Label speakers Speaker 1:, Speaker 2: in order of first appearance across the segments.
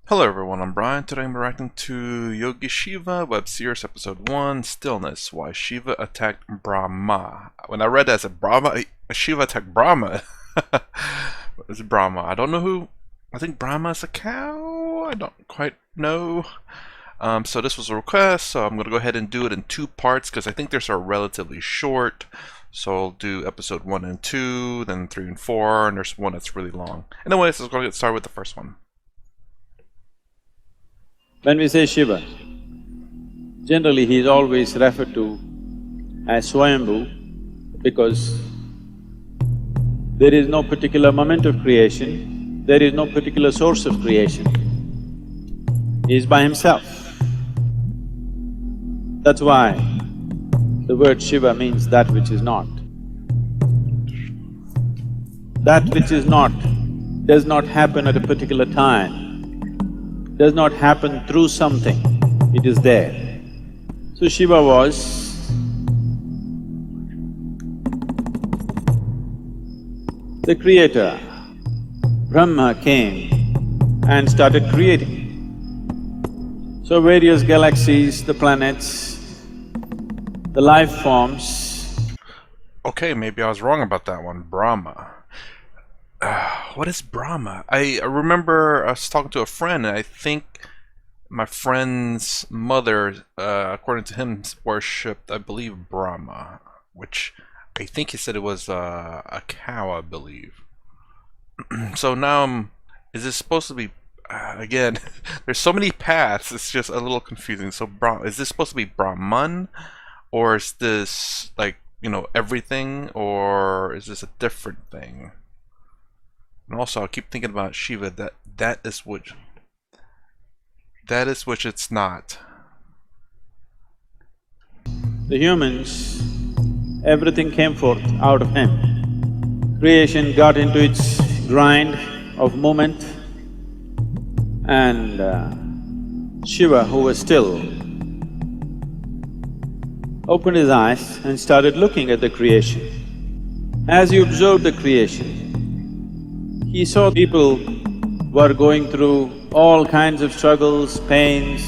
Speaker 1: Hello everyone, I'm Brian. Today I'm reacting to Yogi Shiva, Webseries Episode 1, Stillness, Why Shiva Attacked Brahma. When I read that, I said, Shiva attacked Brahma. It's Brahma. I don't know who. I think Brahma is a cow? I don't quite know. So this was a request, so I'm going to go ahead and do it in two parts because I think these are relatively short. So I'll do Episode 1 and 2, then 3 and 4, and there's one that's really long. Anyways, let's go get started with the first one.
Speaker 2: When we say Shiva, generally he is always referred to as Swayambhu because there is no particular moment of creation, there is no particular source of creation. He is by himself. That's why the word Shiva means that which is not. That which is not does not happen at a particular time, does not happen through something, it is there. So Shiva was the creator. Brahma came and started creating. So various galaxies, the planets, the life forms.
Speaker 1: Okay, maybe I was wrong about that one. Brahma. What is Brahma? I remember I was talking to a friend, and I think my friend's mother, according to him, worshipped, I believe, Brahma, which I think he said it was a cow, I believe. So now, is this supposed to be, again, there's so many paths, it's just a little confusing. So is this supposed to be Brahman, or is this, like, you know, everything, or is this a different thing? And also, I keep thinking about Shiva, that is which it's not.
Speaker 2: The humans, everything came forth out of him. Creation got into its grind of movement, and Shiva, who was still, opened his eyes and started looking at the creation. As he observed the creation, he saw people were going through all kinds of struggles, pains,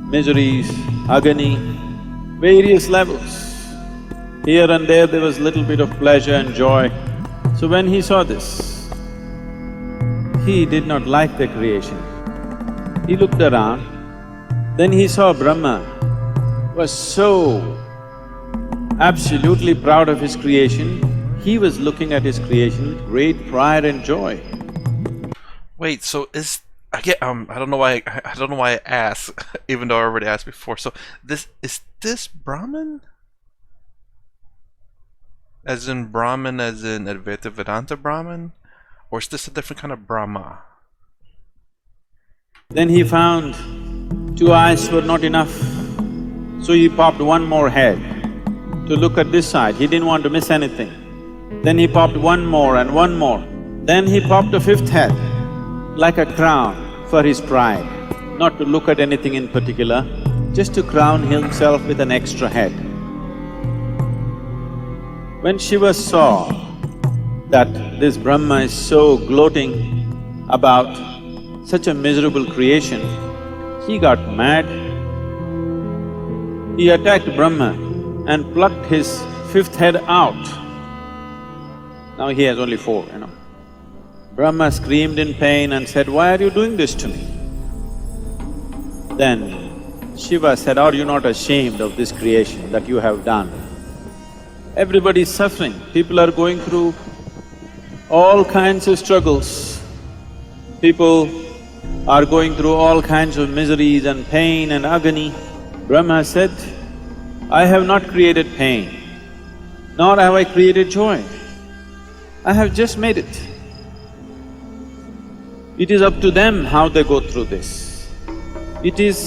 Speaker 2: miseries, agony, various levels. Here and there was little bit of pleasure and joy. So when he saw this, he did not like the creation. He looked around, then he saw Brahma was so absolutely proud of his creation. He was looking at his creation with great pride and joy.
Speaker 1: Wait, so is I don't know why I asked, even though I already asked before. So is this Brahman? As in Brahman, as in Advaita Vedanta Brahman? Or is this a different kind of Brahma?
Speaker 2: Then he found two eyes were not enough, so he popped one more head to look at this side. He didn't want to miss anything. Then he popped one more and one more. Then he popped a fifth head, like a crown for his pride, not to look at anything in particular, just to crown himself with an extra head. When Shiva saw that this Brahma is so gloating about such a miserable creation, he got mad. He attacked Brahma and plucked his fifth head out. Now he has only four, you know. Brahma screamed in pain and said, "Why are you doing this to me?" Then Shiva said, "Are you not ashamed of this creation that you have done? Everybody is suffering, people are going through all kinds of struggles. People are going through all kinds of miseries and pain and agony." Brahma said, "I have not created pain, nor have I created joy. I have just made it. It is up to them how they go through this. It is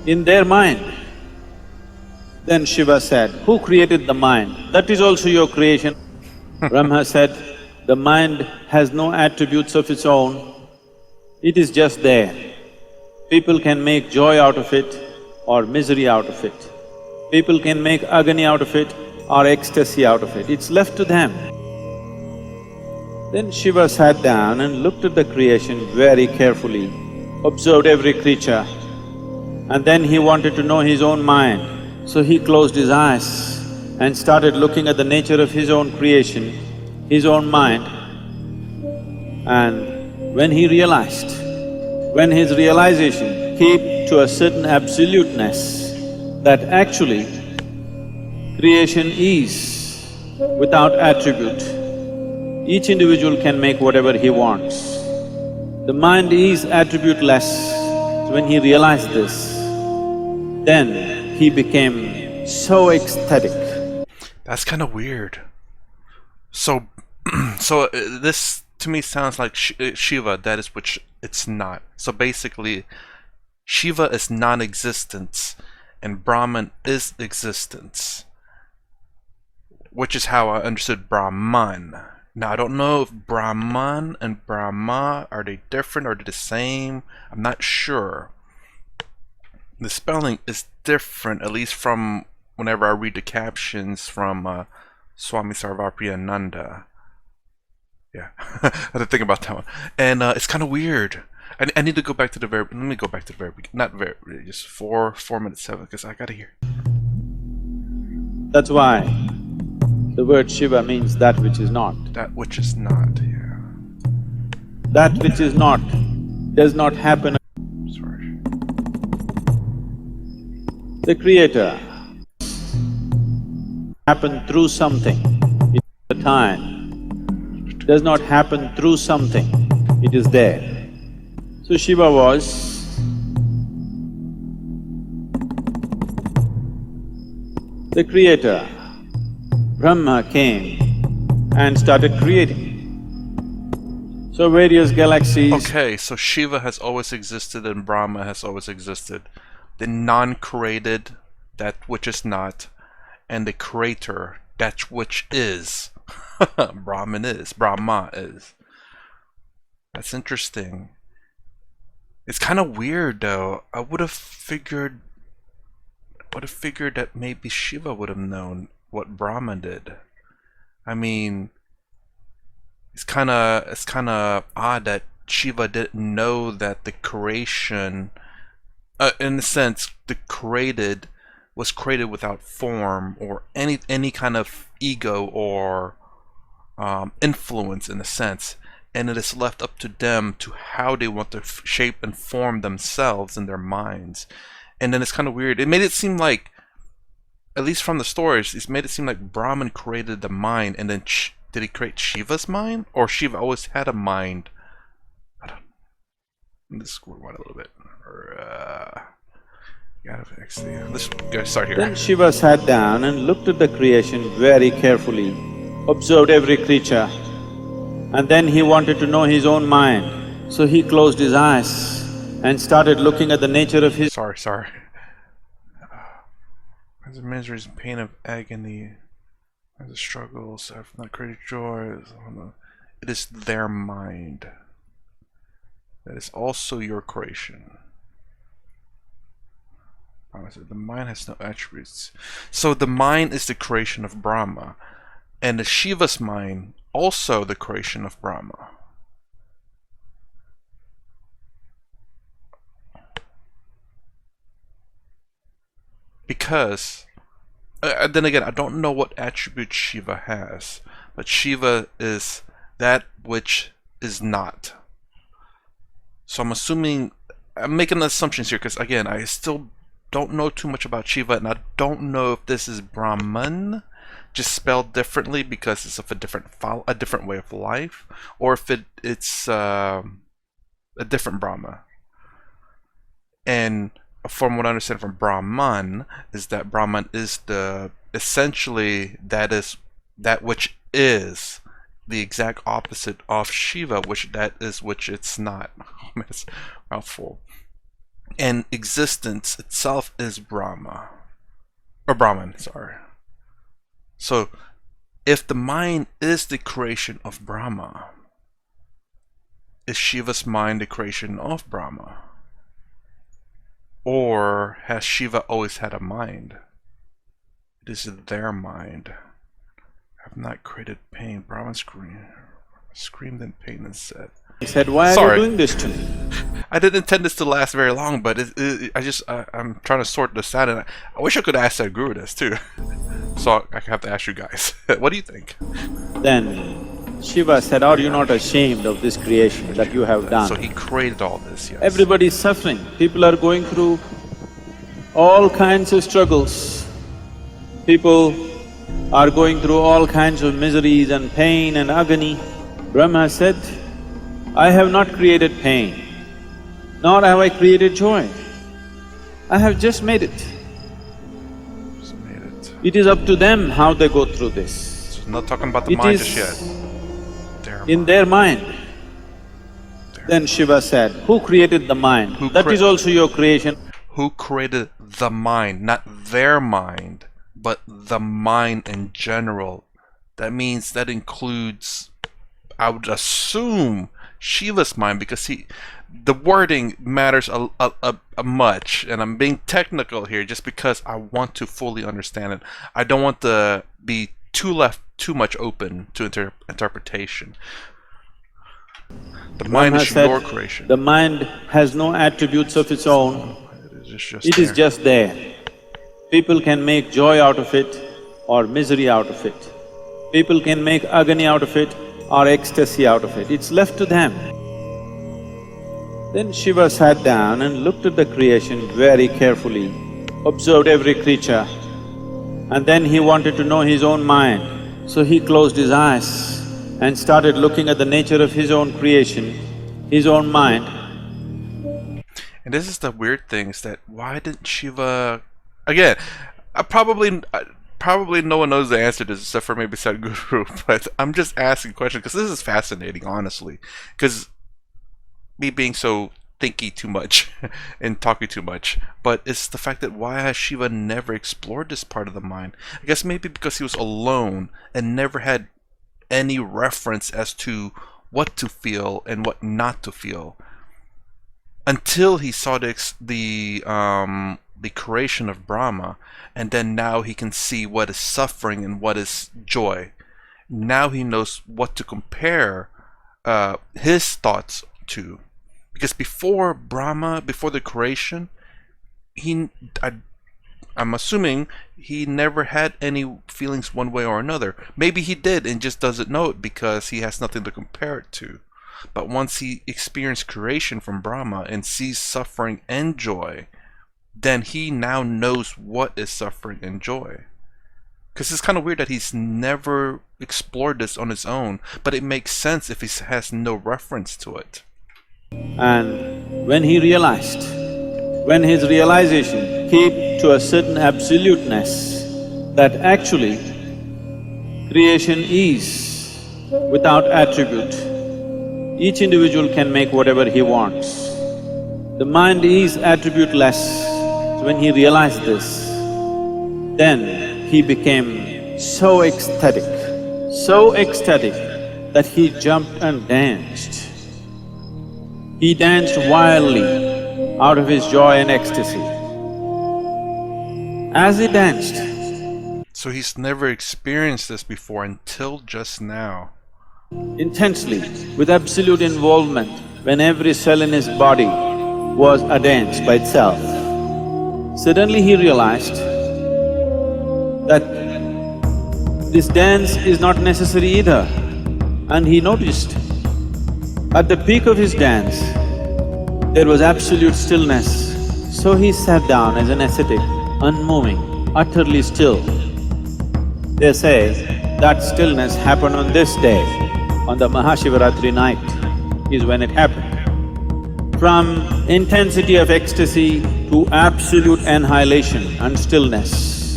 Speaker 2: in their mind." Then Shiva said, "Who created the mind? That is also your creation." Brahma said, "The mind has no attributes of its own, it is just there. People can make joy out of it or misery out of it. People can make agony out of it or ecstasy out of it, it's left to them." Then Shiva sat down and looked at the creation very carefully, observed every creature, and then he wanted to know his own mind. So he closed his eyes and started looking at the nature of his own creation, his own mind. And when he realized, when his realization came to a certain absoluteness, that actually creation is without attribute, each individual can make whatever he wants. The mind is attributeless. So when he realized this, then he became so ecstatic.
Speaker 1: That's kind of weird. So, this to me sounds like Shiva, that is which it's not. So basically, Shiva is non-existence, and Brahman is existence, which is how I understood Brahman. Now I don't know if Brahman and Brahma, are they different, are they the same? I'm not sure. The spelling is different, at least from whenever I read the captions from Swami Sarvapriyananda. Yeah, I had to think about that one. And it's kind of weird. I need to go back to the very. Let me go back to the very beginning. Not very. Just 4 minutes 7, because I gotta hear.
Speaker 2: That's why the word Shiva means that which is not.
Speaker 1: That which is not. Yeah.
Speaker 2: That which is not does not happen.
Speaker 1: Sorry.
Speaker 2: The Creator happen through something. It's the time. Does not happen through something. It is there. So Shiva was the Creator. Brahma came and started creating. So various galaxies…
Speaker 1: Okay, so Shiva has always existed and Brahma has always existed. The non-created, that which is not, and the creator, that which is. Brahman is, Brahma is. That's interesting. It's kind of weird though. I would have figured that maybe Shiva would have known what Brahma did. I mean, it's kind of odd that Shiva didn't know that the creation, in a sense, the created was created without form or any kind of ego or influence, in a sense, and it is left up to them to how they want to shape and form themselves in their minds. And then it's kind of weird. It made it seem like, at least from the stories, it's made it seem like Brahman created the mind, and then did he create Shiva's mind, or Shiva always had a mind? I don't. Let's screw one a little bit. Let's go start here.
Speaker 2: Then Shiva sat down and looked at the creation very carefully, observed every creature, and then he wanted to know his own mind. So he closed his eyes and started looking at the nature of his…
Speaker 1: Sorry. As the miseries and pain of agony, as the struggles have not created joy, it is their mind. That is also your creation. Brahma said, the mind has no attributes. So the mind is the creation of Brahma, and the Shiva's mind also the creation of Brahma. Because, then again, I don't know what attribute Shiva has, but Shiva is that which is not. So I'm assuming, I'm making assumptions here, because again, I still don't know too much about Shiva, and I don't know if this is Brahman, just spelled differently because it's of a different way of life, or if it's a different Brahma. And from what I understand from Brahman is that Brahman is essentially that which is the exact opposite of Shiva, which it's not. It's a mouthful. And existence itself is Brahma, or Brahman, sorry. So if the mind is the creation of Brahma, is Shiva's mind the creation of Brahma? Or has Shiva always had a mind? It is their mind. I have not created pain. Brahman's creation. Screamed in pain and said,
Speaker 2: He said, "Why are
Speaker 1: Sorry.
Speaker 2: you doing this to me?"
Speaker 1: I didn't intend this to last very long, but I'm trying to sort this out, and I wish I could ask Sadhguru this too. So I have to ask you guys. What do you think?
Speaker 2: Then Shiva said, "Are you not ashamed of this creation that you have done?"
Speaker 1: So he created all this, yes.
Speaker 2: Everybody is suffering. People are going through all kinds of struggles. People are going through all kinds of miseries and pain and agony. Brahma said, "I have not created pain, nor have I created joy. I have just made it.
Speaker 1: Just made it.
Speaker 2: It is up to them how they go through this.
Speaker 1: So not talking about the
Speaker 2: It
Speaker 1: mind
Speaker 2: is
Speaker 1: just yet. Their
Speaker 2: in
Speaker 1: mind.
Speaker 2: their mind." Then Shiva said, "Who created the mind? That is also your creation."
Speaker 1: Who created the mind, not their mind, but the mind in general. That means that includes, I would assume, Shiva's mind, because the wording matters a much, and I'm being technical here just because I want to fully understand it. I don't want to be too much open to interpretation. The mind is
Speaker 2: Brahma
Speaker 1: your
Speaker 2: said,
Speaker 1: creation.
Speaker 2: "The mind has no attributes of its own. It is just there. People can make joy out of it or misery out of it. People can make agony out of it or ecstasy out of it. It's left to them." Then Shiva sat down and looked at the creation very carefully, observed every creature, and then he wanted to know his own mind. So he closed his eyes and started looking at the nature of his own creation, his own mind.
Speaker 1: And this is the weird thing, is that why didn't Shiva… Again, probably no one knows the answer to this except for maybe Sadhguru, but I'm just asking questions because this is fascinating, honestly. Because me being so thinky too much and talking too much, but it's the fact that why has Shiva never explored this part of the mind? I guess maybe because he was alone and never had any reference as to what to feel and what not to feel, until he saw the creation of Brahma, and then now he can see what is suffering and what is joy. Now he knows what to compare his thoughts to, because before Brahma, before the creation, I'm assuming he never had any feelings one way or another. Maybe he did and just doesn't know it because he has nothing to compare it to. But once he experienced creation from Brahma and sees suffering and joy, then he now knows what is suffering and joy. Because it's kind of weird that he's never explored this on his own, but it makes sense if he has no reference to it.
Speaker 2: And when he realized, when his realization came to a certain absoluteness, that actually creation is without attribute. Each individual can make whatever he wants. The mind is attributeless. So when he realized this, then he became so ecstatic that he jumped and danced. He danced wildly out of his joy and ecstasy. As he danced,
Speaker 1: So he's never experienced this before until just now.
Speaker 2: intensely, with absolute involvement, when every cell in his body was a dance by itself. Suddenly he realized that this dance is not necessary either, and he noticed at the peak of his dance, there was absolute stillness. So he sat down as an ascetic, unmoving, utterly still. They say that stillness happened on this day, on the Mahashivaratri night is when it happened. From intensity of ecstasy to absolute annihilation and stillness.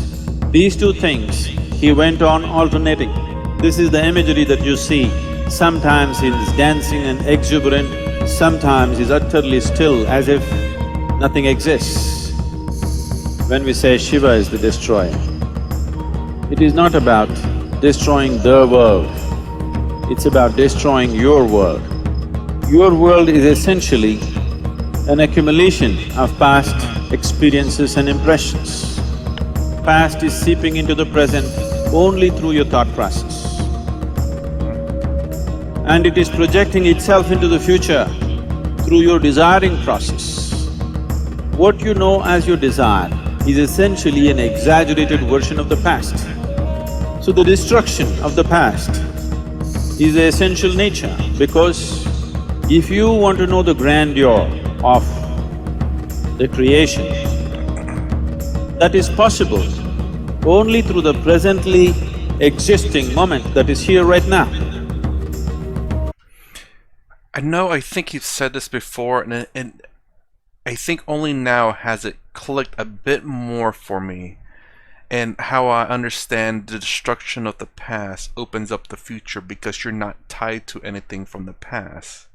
Speaker 2: These two things he went on alternating. This is the imagery that you see. Sometimes he's dancing and exuberant, sometimes he's utterly still as if nothing exists. When we say Shiva is the destroyer, it is not about destroying the world, it's about destroying your world. Your world is essentially an accumulation of past experiences and impressions. Past is seeping into the present only through your thought process. and it is projecting itself into the future through your desiring process. What you know as your desire is essentially an exaggerated version of the past. So the destruction of the past is the essential nature, because if you want to know the grandeur of the creation, that is possible only through the presently existing moment that is here right now.
Speaker 1: I know, I think you've said this before, and I think only now has it clicked a bit more for me, and how I understand the destruction of the past opens up the future because you're not tied to anything from the past.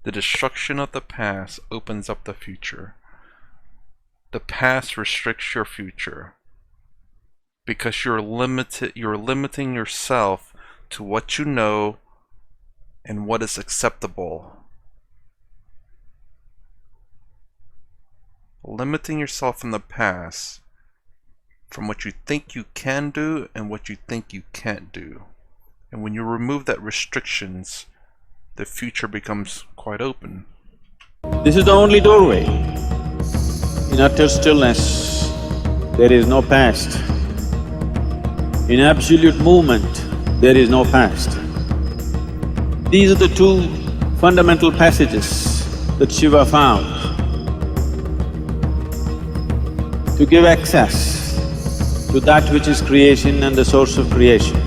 Speaker 1: The destruction of the past opens up the future. The past restricts your future because you're limiting yourself to what you know and what is acceptable. Limiting yourself from the past, from what you think you can do and what you think you can't do. And when you remove that restrictions, the future becomes quite open.
Speaker 2: This is the only doorway. In utter stillness, there is no past. In absolute movement, there is no past. These are the two fundamental passages that Shiva found to give access to that which is creation and the source of creation.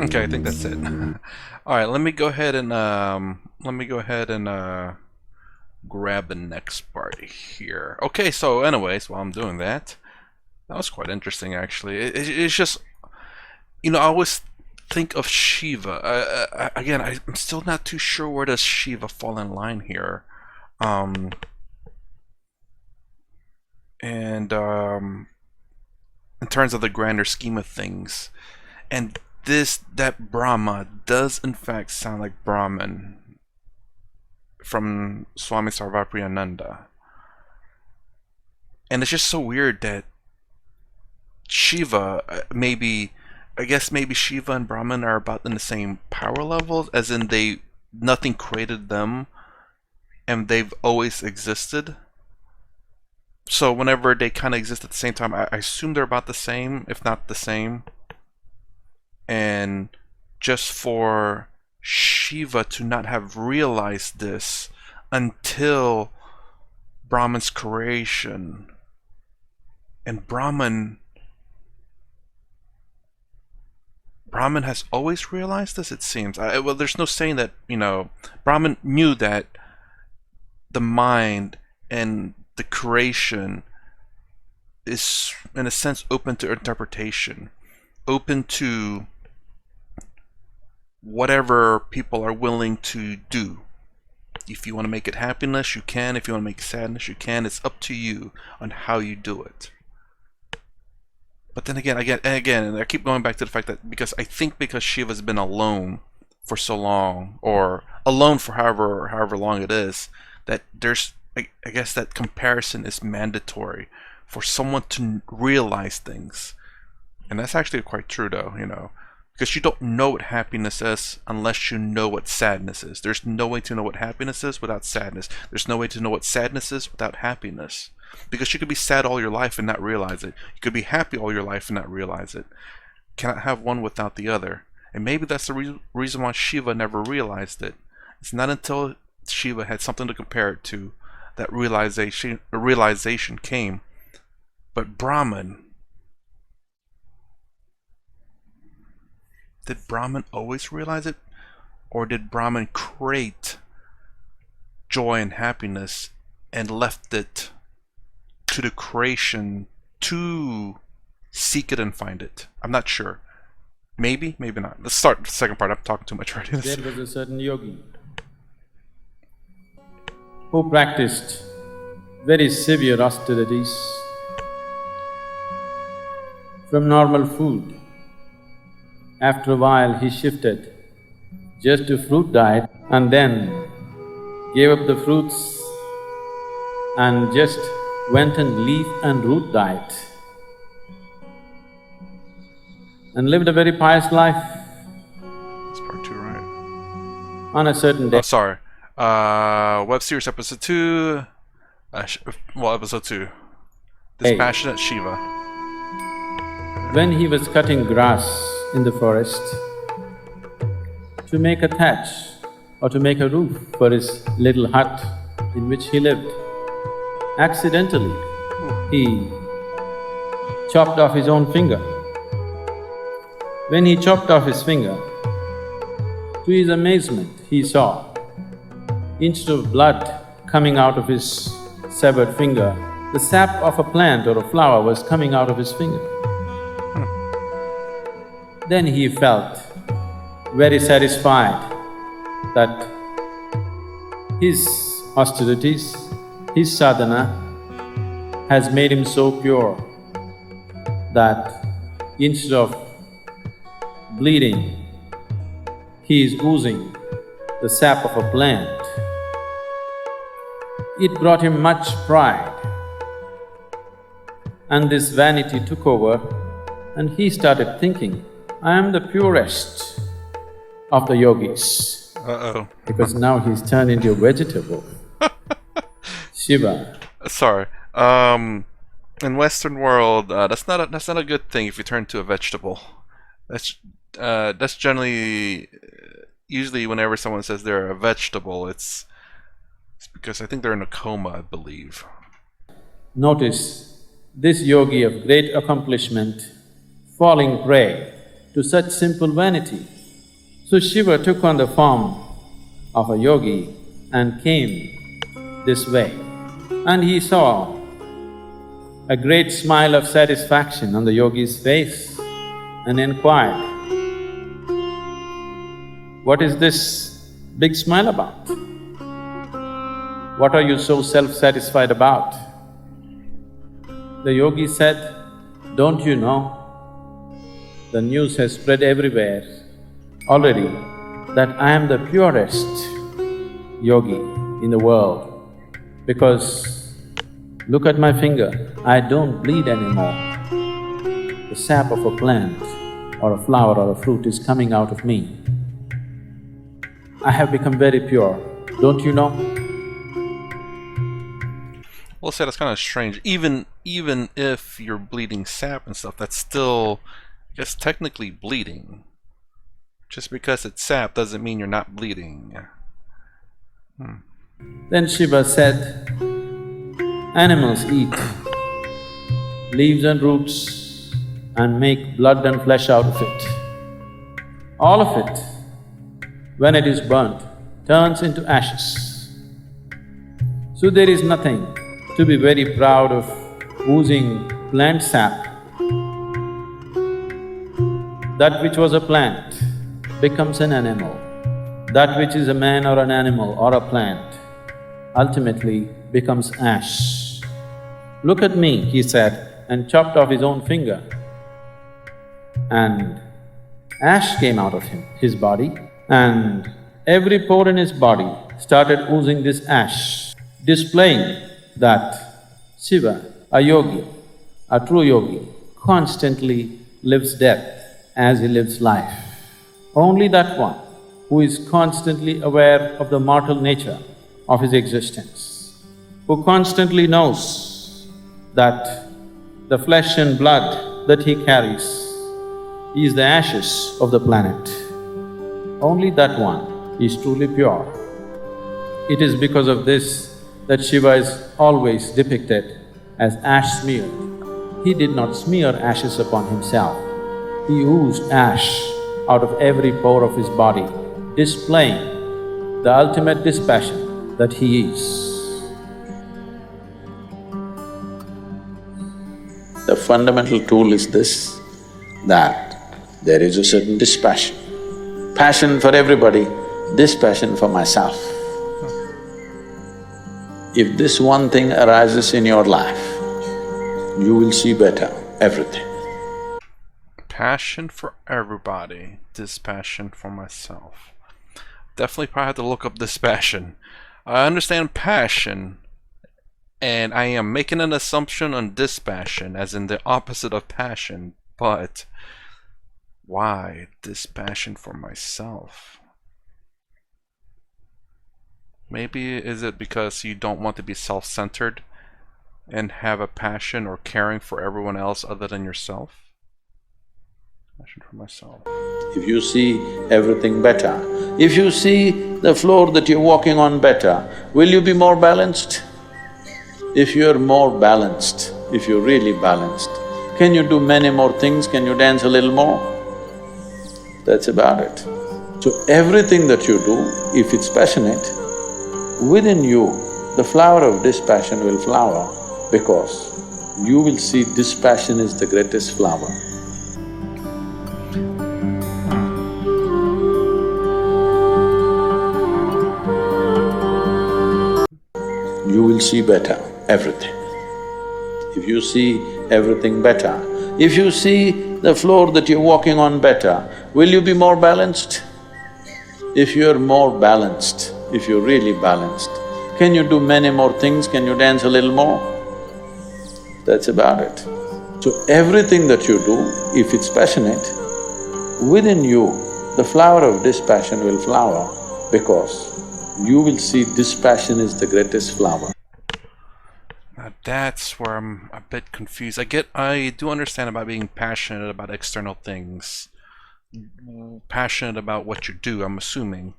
Speaker 1: Okay, I think that's it. All right, let me go ahead and grab the next part here. Okay, so anyways, while I'm doing that, that was quite interesting actually. It's just, you know, I always think of Shiva. Again, I'm still not too sure where does Shiva fall in line here. And in terms of the grander scheme of things, and that Brahma does in fact sound like Brahman from Swami Sarvapriyananda. And it's just so weird that Shiva, I guess maybe Shiva and Brahman are about in the same power levels, as in nothing created them and they've always existed. So whenever they kind of exist at the same time, I assume they're about the same, if not the same. And just for Shiva to not have realized this until Brahman's creation, and Brahman has always realized this, it seems. Well, there's no saying that, you know, Brahman knew that the mind and the creation is, in a sense, open to interpretation, open to whatever people are willing to do. If you want to make it happiness, you can. If you want to make it sadness, you can. It's up to you on how you do it. But then again, and I keep going back to the fact that because Shiva's been alone for so long, or alone for however long it is, that there's, I guess that comparison is mandatory for someone to realize things. And that's actually quite true though, you know. Because you don't know what happiness is unless you know what sadness is. There's no way to know what happiness is without sadness. There's no way to know what sadness is without happiness. Because you could be sad all your life and not realize it. You could be happy all your life and not realize it. Cannot have one without the other. And maybe that's the reason why Shiva never realized it. It's not until Shiva had something to compare it to that realization came. But Brahman, did Brahman always realize it? Or did Brahman create joy and happiness and left it to the creation to seek it and find it? I'm not sure. Maybe, maybe not. Let's start the second part. I'm talking too much already.
Speaker 3: There was a certain yogi.
Speaker 2: who practiced very severe austerities from normal food. After a while, he shifted just to fruit diet and then gave up the fruits and just went on leaf and root diet and lived a very pious life.
Speaker 1: That's part 2, right?
Speaker 2: On a certain day,
Speaker 1: Oh, sorry. Webseries episode 2. Episode 2. Dispassionate Shiva.
Speaker 2: when he was cutting grass in the forest to make a thatch or to make a roof for his little hut in which he lived, accidentally he chopped off his own finger. When he chopped off his finger, to his amazement, he saw, instead of blood coming out of his severed finger, the sap of a plant or a flower was coming out of his finger. Then he felt very satisfied that his austerities, his sadhana has made him so pure that instead of bleeding, he is oozing the sap of a plant. It brought him much pride, and this vanity took over and he started thinking, I am the purest of the yogis.
Speaker 1: Uh-oh.
Speaker 2: Because now he's turned into a vegetable. Shiva.
Speaker 1: Sorry. In Western world, that's not a good thing if you turn to a vegetable. That's generally usually whenever someone says they're a vegetable, it's because I think they're in a coma, I believe.
Speaker 2: Notice this yogi of great accomplishment falling prey to such simple vanity. So Shiva took on the form of a yogi and came this way, and he saw a great smile of satisfaction on the yogi's face and inquired, what is this big smile about? What are you so self-satisfied about? The yogi said, don't you know, the news has spread everywhere already that I am the purest yogi in the world, because look at my finger, I don't bleed anymore. The sap of a plant or a flower or a fruit is coming out of me. I have become very pure, don't you know?
Speaker 1: Well, say that's kind of strange. Even if you're bleeding sap and stuff, that's still, I guess, technically bleeding. Just because it's sap doesn't mean you're not bleeding.
Speaker 2: Then Shiva said, animals eat leaves and roots and make blood and flesh out of it. All of it, when it is burnt, turns into ashes. So there is nothing to be very proud of oozing plant sap. That which was a plant becomes an animal. That which is a man or an animal or a plant ultimately becomes ash. Look at me, he said, and chopped off his own finger. And ash came out of his body, and every pore in his body started oozing this ash, displaying that Shiva, a yogi, a true yogi, constantly lives death as he lives life. Only that one who is constantly aware of the mortal nature of his existence, who constantly knows that the flesh and blood that he carries is the ashes of the planet, only that one is truly pure. It is because of this that Shiva is always depicted as ash-smeared. He did not smear ashes upon himself, he oozed ash out of every pore of his body, displaying the ultimate dispassion that he is.
Speaker 3: The fundamental tool is this, that there is a certain dispassion. Passion for everybody, dispassion for myself. If this one thing arises in your life, you will see better everything.
Speaker 1: Passion for everybody, dispassion for myself. Definitely probably have to look up dispassion. I understand passion, and I am making an assumption on dispassion, as in the opposite of passion, but why dispassion for myself? Maybe is it because you don't want to be self-centered and have a passion or caring for everyone else other than yourself? Passion for myself.
Speaker 3: If you see everything better, if you see the floor that you're walking on better, will you be more balanced? If you're more balanced, if you're really balanced, can you do many more things? Can you dance a little more? That's about it. So everything that you do, if it's passionate, within you, the flower of dispassion will flower because you will see dispassion is the greatest flower. You will see better everything. If you see everything better, if you see the floor that you're walking on better, will you be more balanced? If you're more balanced, if you're really balanced, can you do many more things? Can you dance a little more? That's about it. So everything that you do, if it's passionate, within you, the flower of dispassion will flower because you will see dispassion is the greatest flower.
Speaker 1: Now that's where I'm a bit confused. I do understand about being passionate about external things. Passionate about what you do, I'm assuming.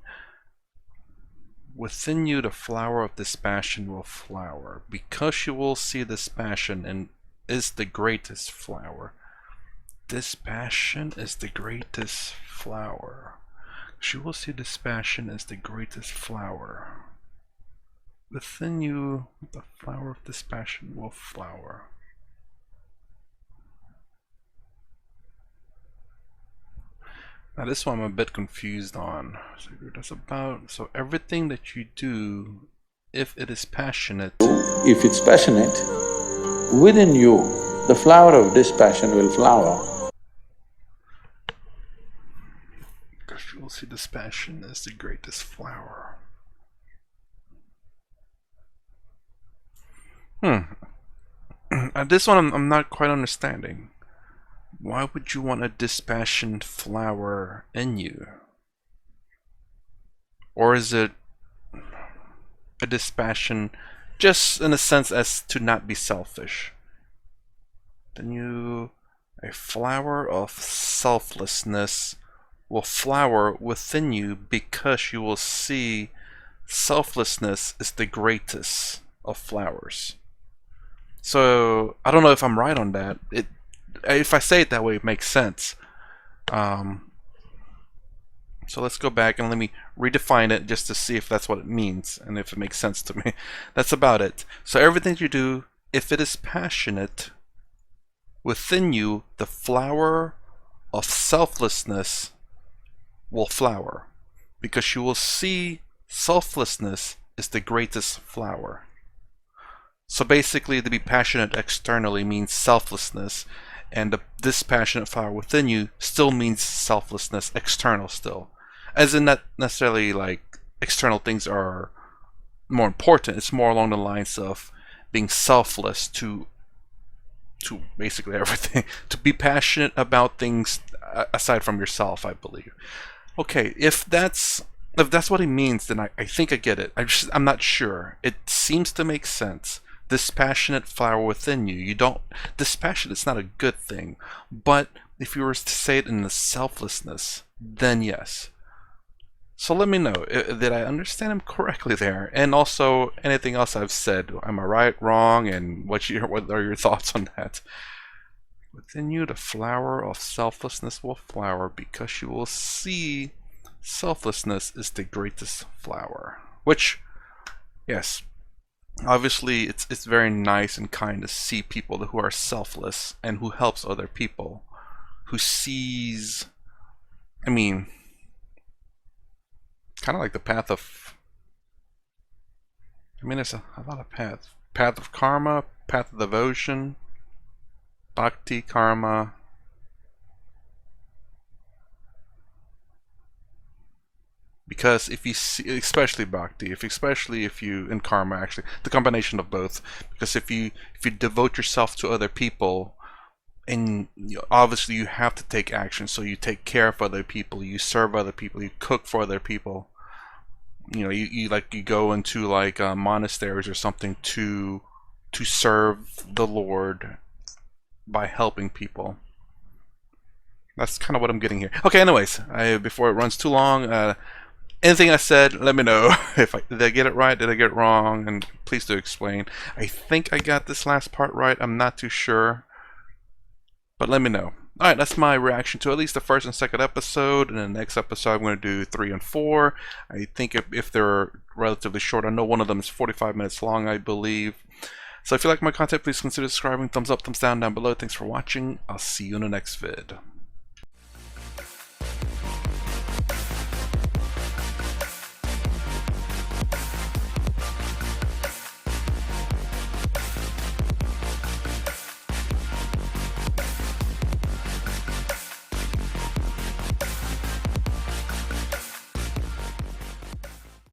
Speaker 1: Within you the flower of dispassion will flower, because you will see dispassion and is the greatest flower. Dispassion is the greatest flower. You will see dispassion as the greatest flower. Within you, the flower of dispassion will flower. Now this one I'm a bit confused on. So that's about, so everything that you do, if it is passionate…
Speaker 3: If it's passionate, within you, the flower of dispassion will flower.
Speaker 1: Because you will see dispassion as the greatest flower. This one I'm not quite understanding. Why would you want a dispassionate flower in you? Or is it a dispassion just in a sense as to not be selfish? Then you… a flower of selflessness will flower within you because you will see selflessness is the greatest of flowers. So I don't know if I'm right on that. If I say it that way, it makes sense. So let's go back and let me redefine it just to see if that's what it means and if it makes sense to me. That's about it. So everything you do, if it is passionate, within you the flower of selflessness will flower because you will see selflessness is the greatest flower. So basically, to be passionate externally means selflessness, and the dispassionate flower within you still means selflessness, external still. As in, not necessarily like external things are more important. It's more along the lines of being selfless to basically everything. To be passionate about things aside from yourself, I believe. Okay, if that's what he means, then I think I get it. I'm not sure. It seems to make sense. Dispassionate flower within you. You don't… dispassionate, it's not a good thing. But if you were to say it in the selflessness, then yes. So let me know, did I understand him correctly there? And also, anything else I've said, am I right, wrong, and what are your thoughts on that? Within you, the flower of selflessness will flower because you will see selflessness is the greatest flower. Which, yes, obviously it's very nice and kind to see people who are selfless and who helps other people, who sees, I mean, kind of like the path of, I mean, there's a lot of paths. Path of karma, path of devotion, bhakti, karma. Because if you see, especially bhakti, especially if you in karma, actually, the combination of both. Because if you devote yourself to other people, and obviously you have to take action, so you take care of other people, you serve other people, you cook for other people. You go into like monasteries or something to serve the Lord by helping people. That's kind of what I'm getting here. Okay, anyways, before it runs too long, anything I said, let me know. Did I get it right? Did I get it wrong? And please do explain. I think I got this last part right. I'm not too sure, but let me know. Alright, that's my reaction to at least the first and second episode. And the next episode, I'm going to do 3 and 4. I think if they're relatively short, I know one of them is 45 minutes long, I believe. So if you like my content, please consider subscribing. Thumbs up, thumbs down below. Thanks for watching. I'll see you in the next vid.